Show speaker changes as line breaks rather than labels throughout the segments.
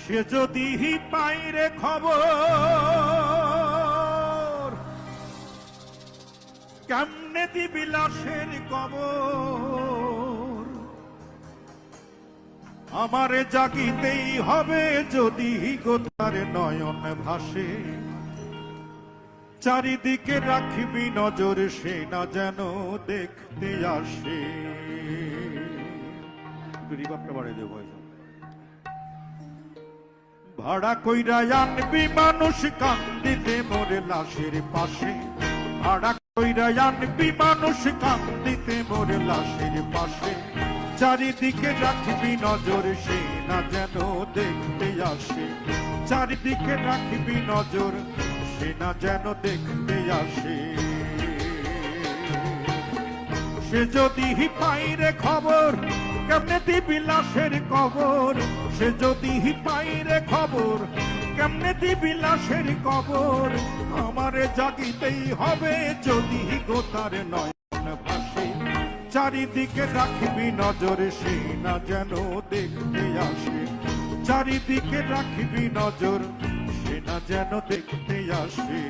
সে যদি পাইরে খবর কেমনে দিবি লাশের কবর আমারে জাগিতেই হবে যদি গোতার নয়ন ভাসে চারিদিকে রাখবি নজর সে না যেন দেখতে আসে ভাড়া কইরা আনবি মানুষ কান্দিতে মোরে লাশের পাশে ভাড়া কইরা আনবি মানুষ কান্দিতে মোরে লাশের পাশে চারিদিকে রাখবি নজর সে না যেন দেখতে আসে চারিদিকে রাখবি নজর সে না যেন দেখতে আসে সে যদি পাইরে খবর কেমনে দিবি লাশের কবর সে যদি পাইরে খবর কেমনে দিবি লাশের কবর আমারে জাগিতেই হবে যদি গোতার নয়ন ভাসে চারিদিকে রাখবি নজর সে না যেন দেখতে আসে চারিদিকে রাখবি নজর সে না যেন দেখতে আসে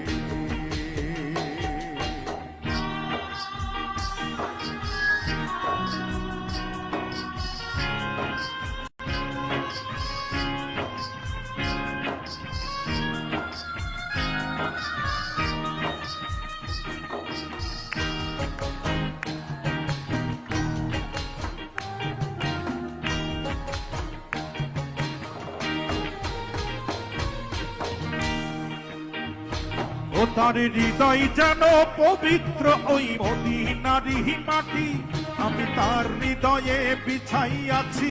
ও তার হৃদয় যেন পবিত্র ওই মদিনারি মাটি আমি তার হৃদয়ে বিছাই আছি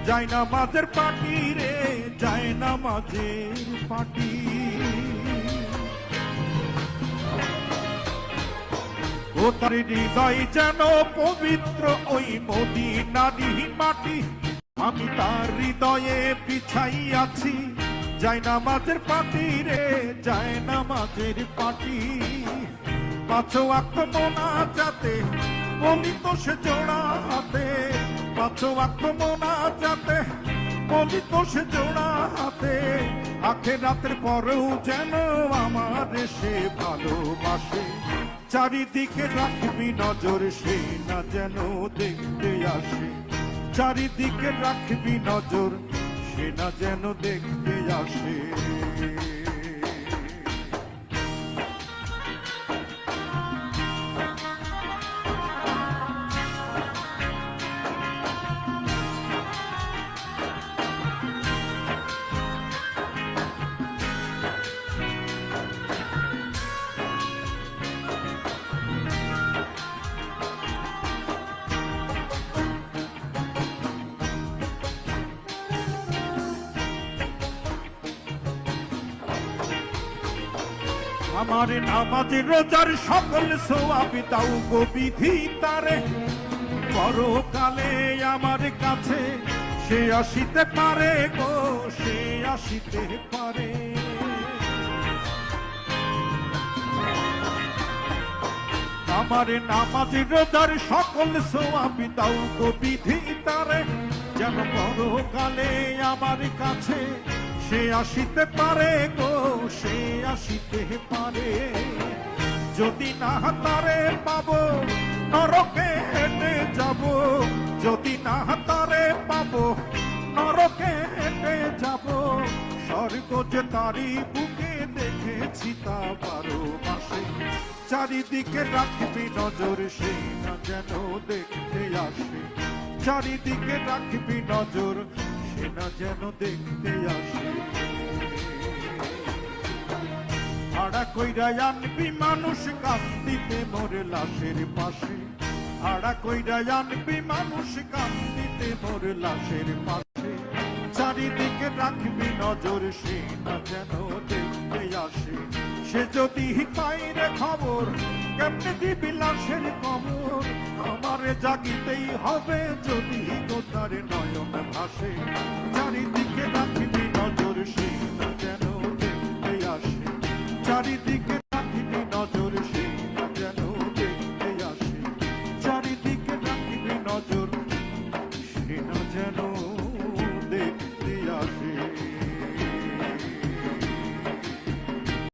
যাই না মাঝের পাটি রে যায় না মাঝের পাটি ও তার হৃদয় যেন পবিত্র ওই মদিনারি মাটি আমি তার হৃদয়ে বিছাই আছি যাই না মাঝের পাটি রে যায় না মাঝের পাটি পাঁচ ওয়াক্ত মোনাজাতে বলি তো সে জোড়া হাতে পাঁচ ওয়াক্ত মোনাজাতে বলি তো সে জোড়া হাতে আখিরাতের পরেও যেন আমার সে ভালোবাসে চারিদিকে রাখবি নজর সে না যেন দেখতে আসে চারিদিকে রাখবি নজর সে না যেন দেখতে আসে আমার নামাজ রোজার সকল সওয়াব দাও গো বিধি তারে পরকালে আমার কাছে সে আসিতে পারে গো সে আসিতে পারে আমার নামাজ রোজার সকল সওয়াব দাও গো বিধি তারে যেন পরকালে আমার কাছে সে আসিতে পারে গো সে আসিতে পারে যদি না তারে পাবো নরকে হেঁটে যাব যদি না তারে পাবো নরকে হেঁটে যাব স্বর্গ যে তারি বুকে দেখেছি তা 12 মাসে চারিদিকে রাখবি নজর সে না যেন দেখতে আসে চারিদিকে রাখবি নজর সে না যেন দেখতে আসে ভাড়া কইরা আনবি মানুষ কান্দিতে মোরে লাশের পাশে ভাড়া কইরা আনবি মানুষ কান্দিতে মোরে লাশের পাশে চারিদিকে রাখবি নজর সে না যেন দেখতে আসে সে যদি পাইরে খবর কেমনে দিবি লাশের কবর আমারে জাগিতেই হবে যদি গোতার নয়ন ভাসে চারিদিকে রাখবি